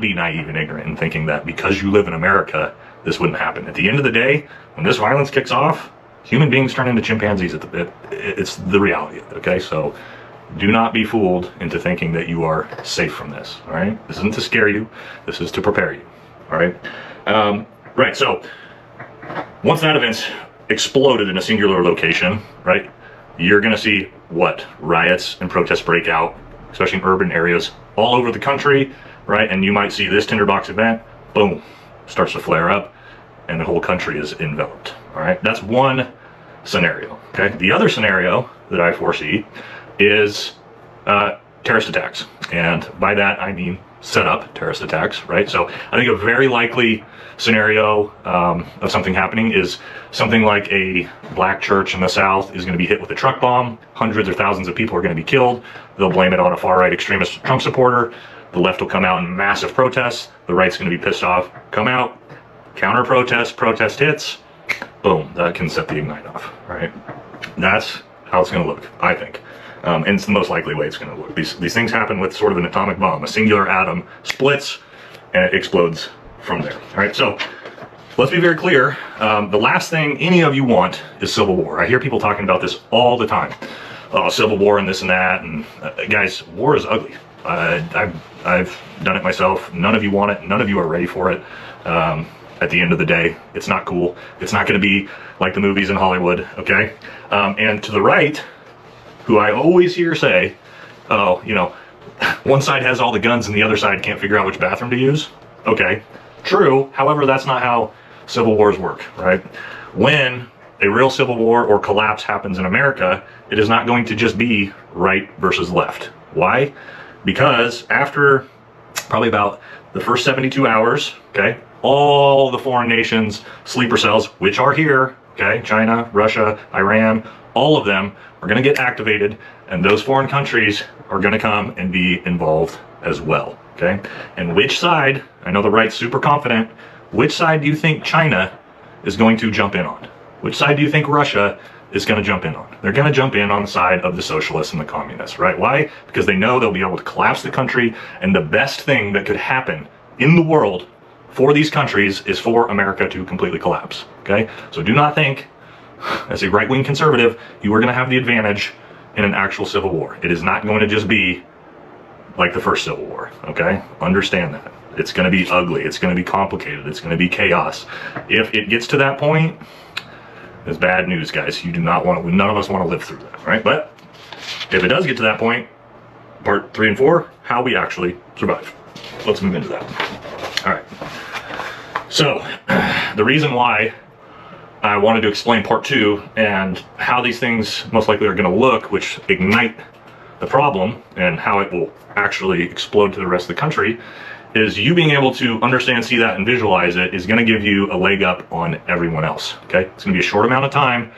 be naive and ignorant in thinking that because you live in America, this wouldn't happen. At the end of the day, when this violence kicks off, human beings turn into chimpanzees. It's the reality of it, okay? So do not be fooled into thinking that you are safe from this, all right? This isn't to scare you. This is to prepare you, all right? Right, so once that event's exploded in a singular location, right, you're going to see what? Riots and protests break out, especially in urban areas all over the country, right? And you might see this tinderbox event, boom, starts to flare up, and the whole country is enveloped, all right? That's one scenario, okay? The other scenario that I foresee is terrorist attacks. And by that, I mean set up terrorist attacks, right? So I think a very likely scenario of something happening is something like a black church in the South is going to be hit with a truck bomb. Hundreds or thousands of people are going to be killed. They'll blame it on a far-right extremist Trump supporter. The left will come out in massive protests. The right's going to be pissed off. Come out, counter-protest, protest hits. Boom, that can set the ignite off, right? That's how it's going to look, I think. And it's the most likely way it's going to look. These things happen with sort of an atomic bomb. A singular atom splits and it explodes from there. All right, so let's be very clear. The last thing any of you want is civil war. I hear people talking about this all the time. Oh, civil war and this and that. And guys, war is ugly. I've done it myself. None of you want it. None of you are ready for it. At the end of the day, it's not cool. It's not going to be like the movies in Hollywood, okay? And to the right, who I always hear say, oh, you know, one side has all the guns and the other side can't figure out which bathroom to use. Okay, true. However, that's not how civil wars work, right? When a real civil war or collapse happens in America, it is not going to just be right versus left. Why? Because after probably about the first 72 hours, okay, all the foreign nations, sleeper cells, which are here, okay, China, Russia, Iran, all of them are going to get activated, and those foreign countries are going to come and be involved as well, okay? And which side, I know the right's super confident, which side do you think China is going to jump in on? Which side do you think Russia is going to jump in on? They're going to jump in on the side of the socialists and the communists, right? Why? Because they know they'll be able to collapse the country, and the best thing that could happen in the world for these countries is for America to completely collapse, okay? So do not think, as a right-wing conservative, you are going to have the advantage in an actual civil war. It is not going to just be like the first Civil War, okay? Understand that. It's going to be ugly. It's going to be complicated. It's going to be chaos. If it gets to that point, it's bad news, guys. You do not want to, none of us want to live through that, right? But if it does get to that point, part 3 and 4, how we actually survive. Let's move into that. All right. So the reason why I wanted to explain part 2 and how these things most likely are going to look, which ignite the problem and how it will actually explode to the rest of the country, is you being able to understand, see that, and visualize it is going to give you a leg up on everyone else, okay? It's going to be a short amount of time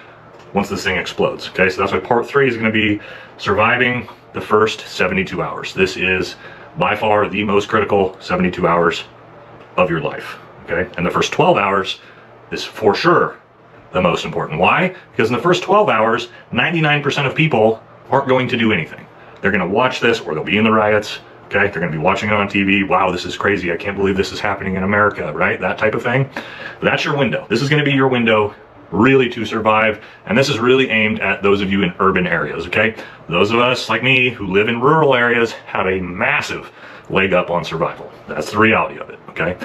once this thing explodes, okay? So that's why part 3 is going to be surviving the first 72 hours. This is by far the most critical 72 hours of your life, okay? And the first 12 hours is for sure the most important. Why? Because in the first 12 hours, 99% of people aren't going to do anything. They're going to watch this, or they'll be in the riots, okay? They're going to be watching it on TV. Wow, this is crazy. I can't believe this is happening in America, right? That type of thing. That's your window. This is going to be your window really to survive, and this is really aimed at those of you in urban areas, okay? Those of us like me who live in rural areas have a massive leg up on survival. That's the reality of it, okay?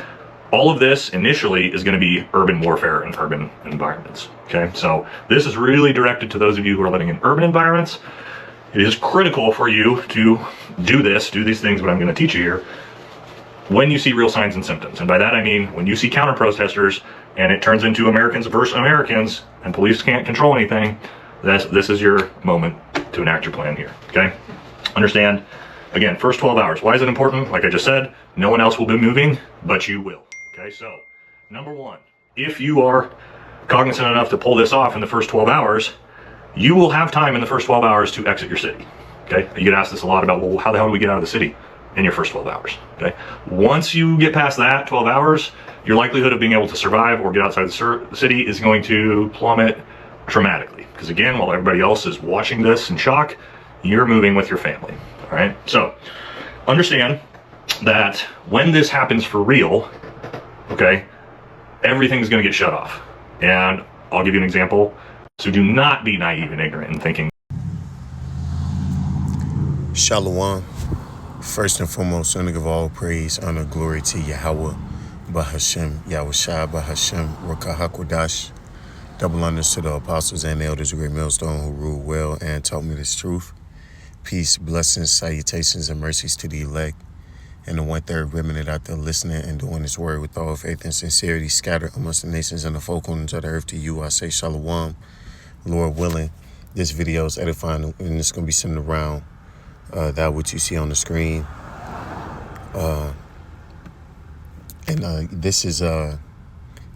All of this initially is going to be urban warfare and urban environments, okay? So this is really directed to those of you who are living in urban environments. It is critical for you to do these things, what I'm going to teach you here, when you see real signs and symptoms. And by that I mean when you see counter-protesters and it turns into Americans versus Americans and police can't control anything, this is your moment to enact your plan here, okay? Understand, again, first 12 hours. Why is it important? Like I just said, no one else will be moving, but you will. Okay, so number 1, if you are cognizant enough to pull this off in the first 12 hours, you will have time in the first 12 hours to exit your city. Okay, you get asked this a lot about, well, how the hell do we get out of the city in your first 12 hours? Okay, once you get past that 12 hours, your likelihood of being able to survive or get outside the city is going to plummet dramatically. Because again, while everybody else is watching this in shock, you're moving with your family. All right, so understand that when this happens for real, okay, everything's going to get shut off. And I'll give you an example. So do not be naive and ignorant in thinking. Shalom. First and foremost, I want to give all praise, honor, glory to Yahweh, Bahashem, Yahushua, Bahashem, Ruach HaKodesh. Double honors to the apostles and elders of Great Millstone who ruled well and taught me this truth. Peace, blessings, salutations, and mercies to the elect and the 1/3 remnant out there listening and doing His word with all faith and sincerity scattered amongst the nations and the four corners of the earth. To you, I say shalom. Lord willing, this video is edifying and it's going to be sent around that what you see on the screen. This is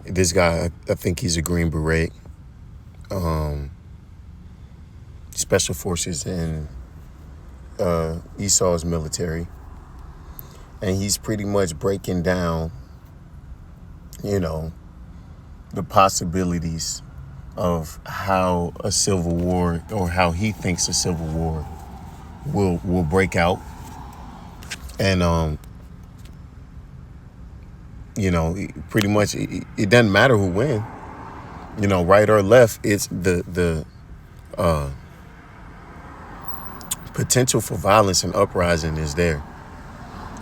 this guy, I think he's a Green Beret, special forces in Esau's military. And he's pretty much breaking down, the possibilities of how a civil war, or how he thinks a civil war will break out. And, pretty much it doesn't matter who wins, right or left. It's the potential for violence and uprising is there.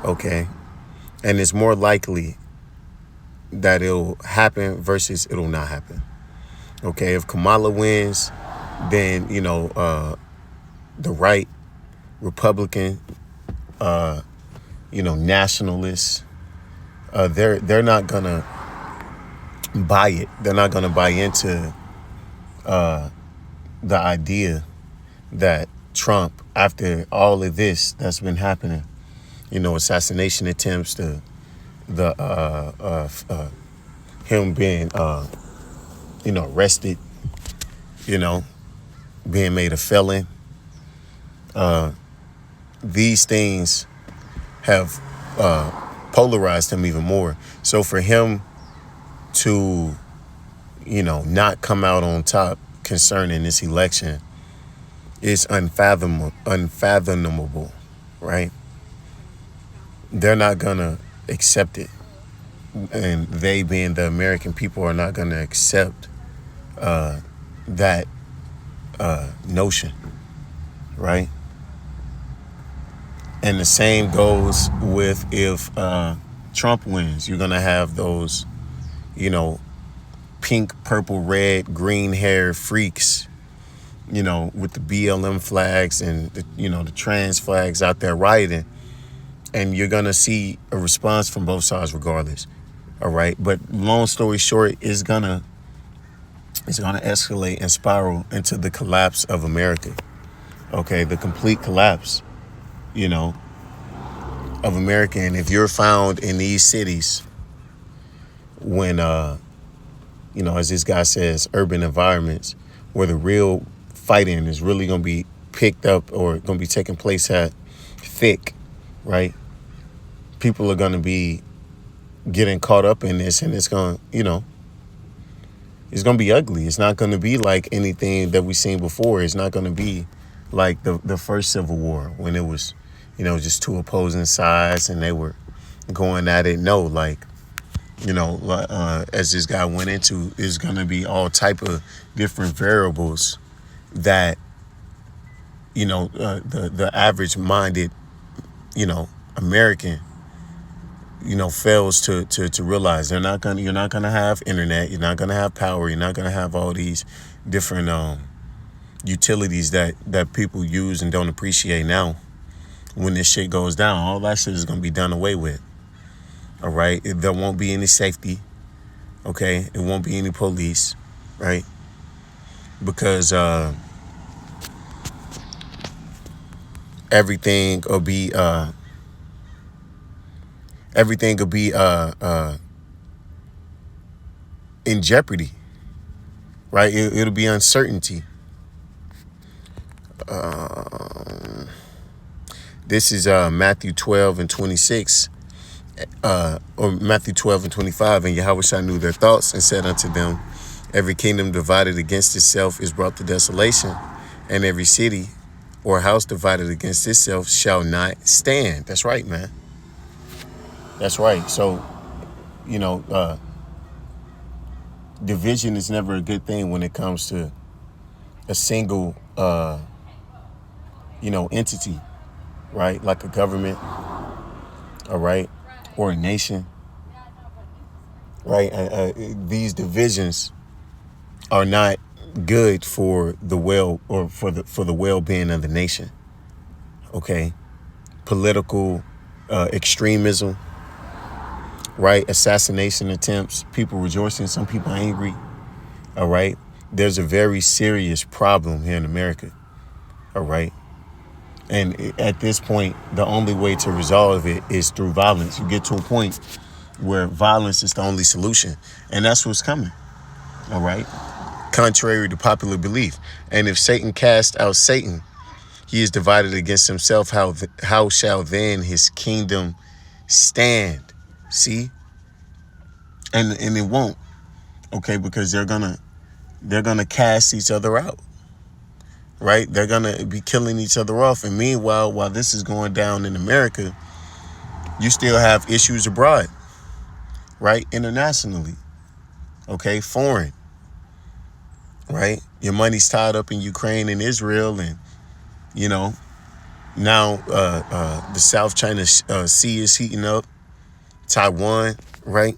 Okay. And it's more likely that it'll happen versus it'll not happen. Okay. If Kamala wins, then, the right, Republican, nationalists, they're not gonna buy it. They're not gonna buy into the idea that Trump, after all of this that's been happening, assassination attempts, him being arrested, being made a felon. These things have polarized him even more. So for him to, not come out on top concerning this election is unfathomable, right? They're not gonna accept it, and they, being the American people, are not gonna accept that notion, right? And the same goes with if Trump wins. You're gonna have those, pink, purple, red, green hair freaks, with the BLM flags and the trans flags out there rioting. And you're going to see a response from both sides regardless. All right. But long story short, it's going to escalate and spiral into the collapse of America. Okay. The complete collapse, of America. And if you're found in these cities when, as this guy says, urban environments where the real fighting is really going to be picked up or going to be taking place at thick, right? People are going to be getting caught up in this, and it's going to, it's going to be ugly. It's not going to be like anything that we've seen before. It's not going to be like the first Civil War when it was, just two opposing sides and they were going at it. No, as this guy went into, is going to be all type of different variables that, the average minded, American, fails to realize. You're not gonna have internet, you're not gonna have power, you're not gonna have all these different utilities that people use and don't appreciate now. When this shit goes down, all that shit is gonna be done away with. All right, there won't be any safety. Okay, it won't be any police, right? Because everything will be in jeopardy, right? It'll be uncertainty. This is Matthew 12 and 26, or Matthew 12 and 25. And Yahushua knew their thoughts and said unto them, every kingdom divided against itself is brought to desolation, and every city or house divided against itself shall not stand. That's right, man. That's right. So, you know, division is never a good thing when it comes to a single, entity, right? Like a government, all right, or a nation, right? These divisions are not good for the well-being of the nation. Okay, political extremism, right? Assassination attempts, people rejoicing, some people angry. All right, there's a very serious problem here in America. All right, and at this point, the only way to resolve it is through violence. You get to a point where violence is the only solution, and that's what's coming. All right, contrary to popular belief. And if Satan cast out Satan, he is divided against himself. How shall then his kingdom stand? See, and it won't. Okay, because they're gonna cast each other out. Right? They're gonna be killing each other off. And meanwhile, while this is going down in America, you still have issues abroad, right? Internationally, okay, foreign, right? Your money's tied up in Ukraine and Israel, and now the South China Sea is heating up. Taiwan, right?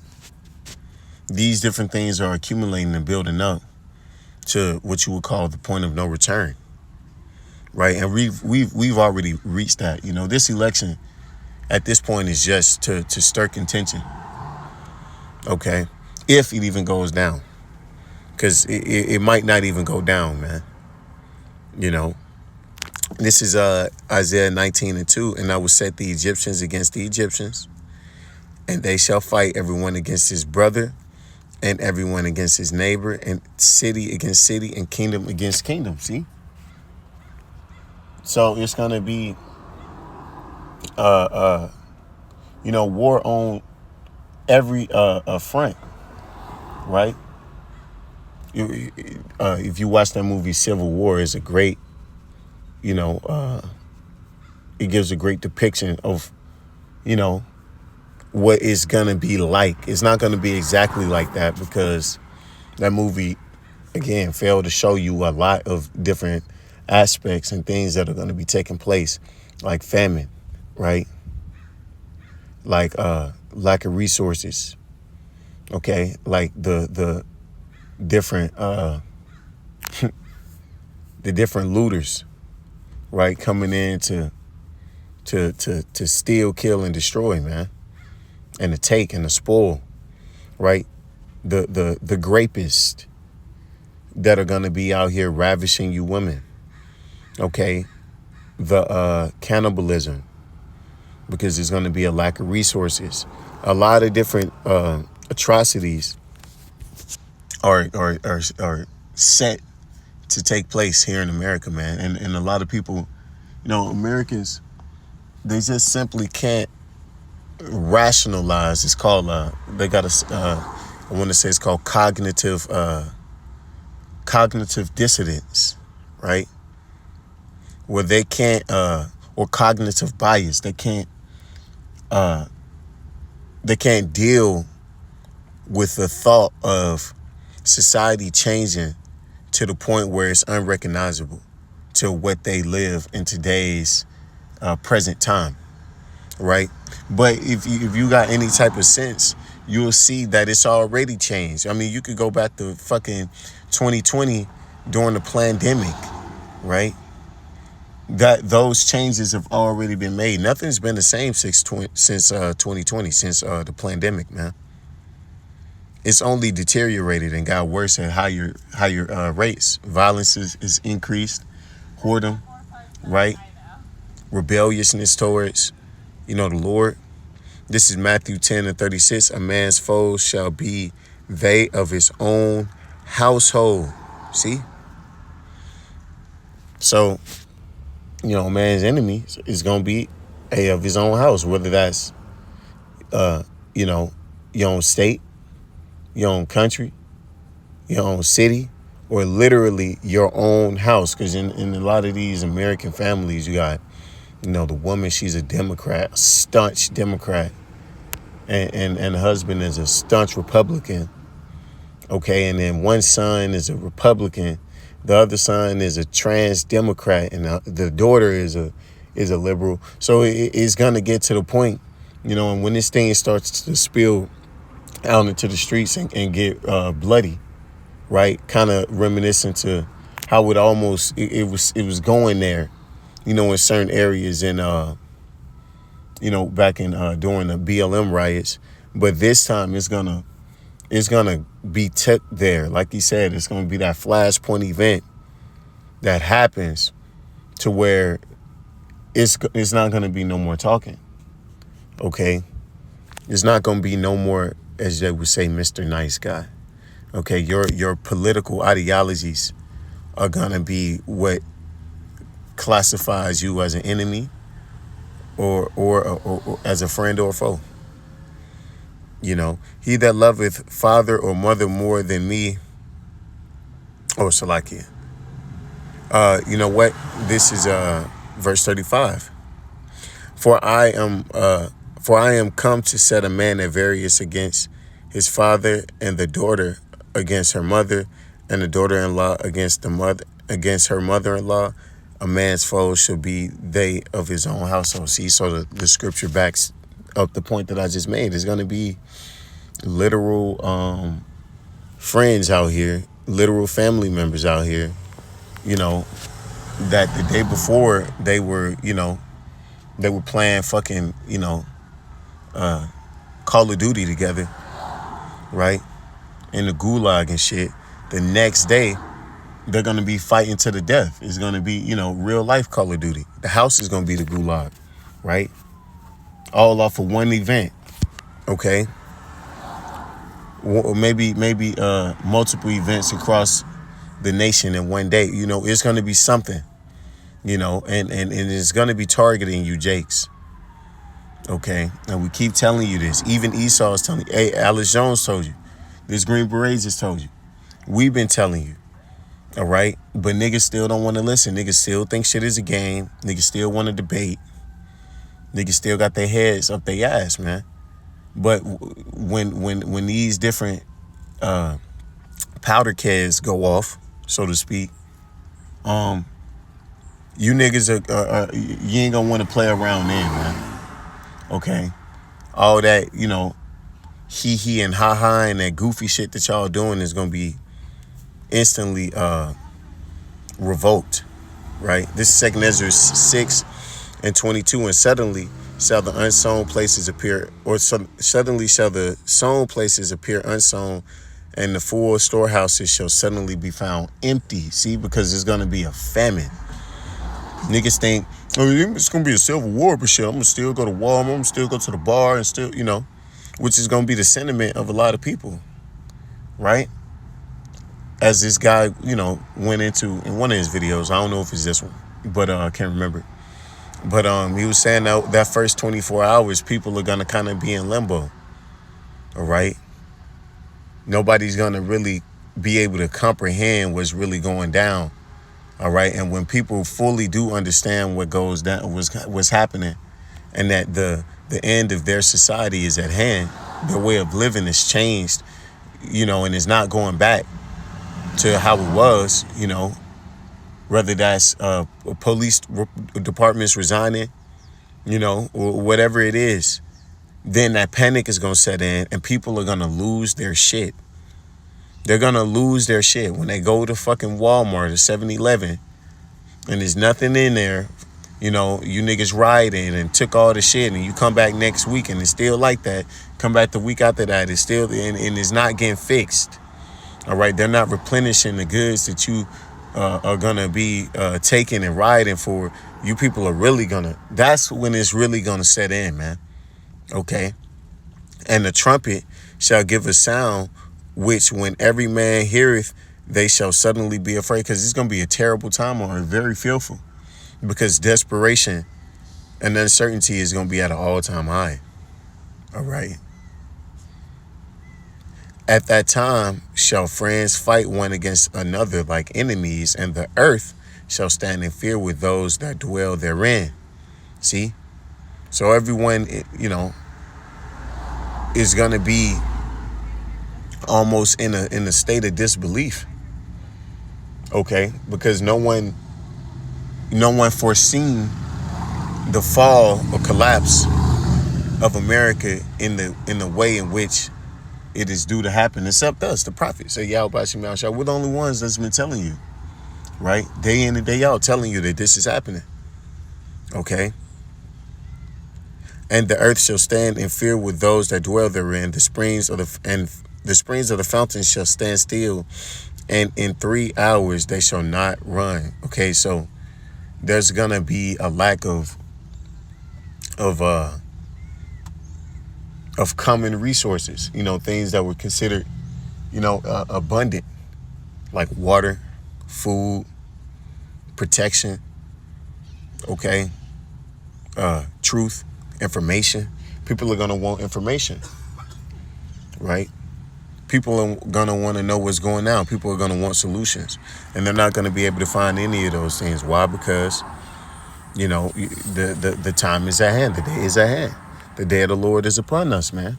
These different things are accumulating and building up to what you would call the point of no return, right? And we've already reached that. This election at this point is just to stir contention, okay? If it even goes down, because it might not even go down, man. This is Isaiah 19:2, and I will set the Egyptians against the Egyptians, and they shall fight everyone against his brother, and everyone against his neighbor, and city against city, and kingdom against kingdom. See? So it's gonna be war on every front, right? If you watch that movie Civil War, it's a great, it gives a great depiction of, what it's gonna be like. It's not gonna be exactly like that, because that movie, again, failed to show you a lot of different aspects and things that are gonna be taking place, like famine, right? Like lack of resources, okay? Like the different the different looters, right, coming in to steal, kill, and destroy, man, and to take and to spoil, right? The grapists that are gonna be out here ravishing you women, okay? The cannibalism, because there's gonna be a lack of resources. A lot of different atrocities are set to take place here in America, man. And a lot of people, Americans, they just simply can't rationalize. It's called they got I want to say it's called cognitive dissonance, right? Where they can't or cognitive bias. They can't deal with the thought of society changing to the point where it's unrecognizable to what they live in today's present time, right? But if you got any type of sense, you'll see that it's already changed. I mean, you could go back to fucking 2020 during the pandemic, right? That those changes have already been made. Nothing's been the same since 2020, since the pandemic, man. It's only deteriorated and got worse at higher rates. Violence is increased, whoredom, right? Rebelliousness towards, the Lord. This is Matthew 10:36. A man's foes shall be they of his own household. See? So, a man's enemy is going to be of his own house, whether that's, your own state, your own country, your own city, or literally your own house. Because in a lot of these American families, you got, the woman, she's a Democrat, a staunch Democrat, and the husband is a staunch Republican. Okay, and then one son is a Republican, the other son is a trans Democrat, and the daughter is a liberal. So it's gonna get to the point, and when this thing starts to spill out into the streets and get bloody, right? Kind of reminiscent to how it was going there, in certain areas in back in during the BLM riots. But this time it's gonna be tipped there. Like you said, it's gonna be that flashpoint event that happens to where it's not gonna be no more talking. Okay? It's not gonna be no more, as they would say, Mr. Nice Guy. Okay, your political ideologies are gonna be what classifies you as an enemy or as a friend or a foe. He that loveth father or mother more than me, or Salakia. You know what? This is verse 35. For I am come to set a man at variance against his father, and the daughter against her mother, and the daughter-in-law against her mother-in-law. A man's foes shall be they of his own household. See, so the scripture backs up the point that I just made. There's going to be literal friends out here, literal family members out here, that the day before they were playing fucking, Call of Duty together, right? In the gulag and shit. The next day, they're going to be fighting to the death. It's going to be, real life Call of Duty. The house is going to be the gulag, right? All off of one event, okay? Or maybe multiple events across the nation in one day. It's going to be something, and it's going to be targeting you, Jakes. Okay? And we keep telling you this. Even Esau is telling you. Hey, Alex Jones told you. This Green Berets has told you. We've been telling you. All right? But niggas still don't want to listen. Niggas still think shit is a game. Niggas still want to debate. Niggas still got their heads up their ass, man. But when these different powder kegs go off, so to speak, you niggas are you ain't gonna want to play around then, man. Okay? All that, hee and ha and that goofy shit that y'all doing is gonna be instantly revoked, right? This is 2 Ezra 6:22, and suddenly shall the unsown places appear, or suddenly shall the sown places appear unsown, and the full storehouses shall suddenly be found empty. See, because there's gonna be a famine. Niggas think, it's gonna be a civil war, but shit, I'm gonna still go to Walmart, I'm gonna still go to the bar, and still, which is gonna be the sentiment of a lot of people, right? As this guy, went into in one of his videos, I don't know if it's this one, but I can't remember. But he was saying that first 24 hours, people are gonna kind of be in limbo. All right. Nobody's gonna really be able to comprehend what's really going down. All right. And when people fully do understand what goes down, what's happening, and that the end of their society is at hand, their way of living is changed, and it's not going back to how it was, whether that's police departments resigning, or whatever it is, then that panic is going to set in and people are going to lose their shit. They're going to lose their shit when they go to fucking Walmart or 7-Eleven and there's nothing in there. You niggas rioted and took all the shit, and you come back next week and it's still like that. Come back the week after that, it's still, and it's not getting fixed. All right, they're not replenishing the goods that you are gonna be taking and riding for. You people are really gonna. That's when it's really gonna set in, man. Okay, and the trumpet shall give a sound, which when every man heareth, they shall suddenly be afraid. Because it's gonna be a terrible time, or very fearful, because desperation and uncertainty is gonna be at an all-time high. All right. At that time shall friends fight one against another like enemies, and the earth shall stand in fear with those that dwell therein. See? So everyone, is going to be almost in a state of disbelief. Okay, because no one foreseen the fall or collapse of America in the way in which it is due to happen, except us, the prophets. So Yahweh Shem Yahshua, we're the only ones that's been telling you, right? Day in and day out, telling you that this is happening. Okay? And the earth shall stand in fear with those that dwell therein. The springs of the fountains shall stand still, and in 3 hours they shall not run. Okay, so there's gonna be a lack of common resources, things that were considered, abundant, like water, food, protection, okay, truth, information. People are going to want information, right? People are going to want to know what's going on. People are going to want solutions, and they're not going to be able to find any of those things. Why? Because, the time is at hand. The day is at hand. The day of the Lord is upon us, man.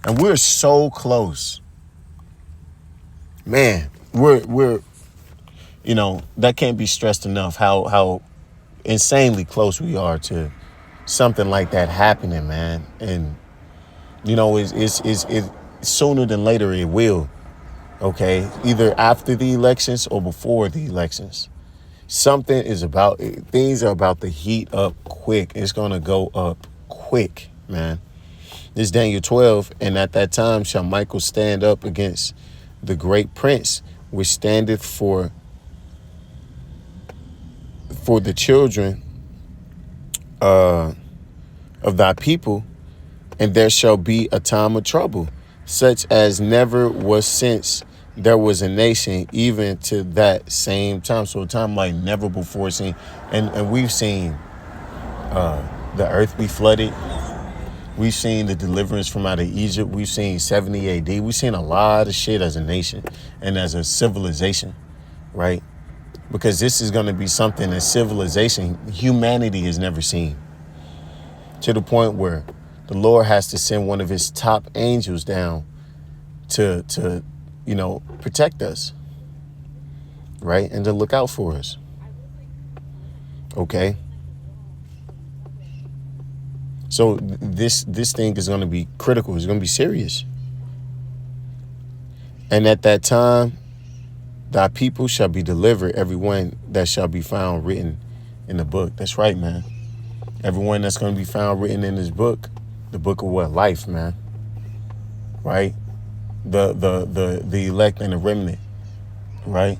And we're so close. Man, we're that can't be stressed enough how insanely close we are to something like that happening, man. And it's sooner than later it will. Okay, either after the elections or before the elections. Things are about to heat up quick. It's gonna go up quick, man. This is Daniel 12, and at that time shall Michael stand up against the great prince, which standeth for the children of thy people, and there shall be a time of trouble, such as never was since there was a nation, even to that same time. So a time like never before seen. And we've seen the earth be flooded. We've seen the deliverance from out of Egypt. We've seen 70 AD. We've seen a lot of shit as a nation and as a civilization, right? Because this is going to be something that humanity has never seen. To the point where the Lord has to send one of his top angels down to protect us, right? And to look out for us. Okay? So this thing is going to be critical. It's going to be serious. And at that time, thy people shall be delivered, everyone that shall be found written in the book. That's right, man. Everyone that's going to be found written in this book, the book of what? Life, man. Right? The elect and the remnant, right?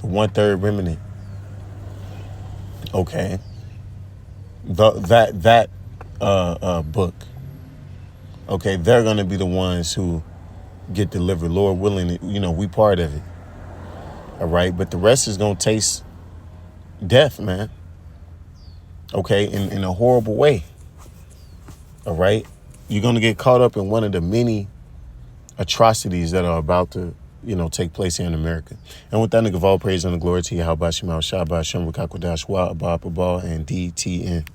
The 1/3 remnant. Okay. That book. Okay, they're gonna be the ones who get delivered. Lord willing, we part of it. All right, but the rest is gonna taste death, man. Okay, in a horrible way. All right, you're gonna get caught up in one of the many atrocities that are about to, take place here in America. And with that, nigga, all praise and the glory to Yahweh Shema Shabbat Shem Rakakwadash Wa Abba Abba and DTN.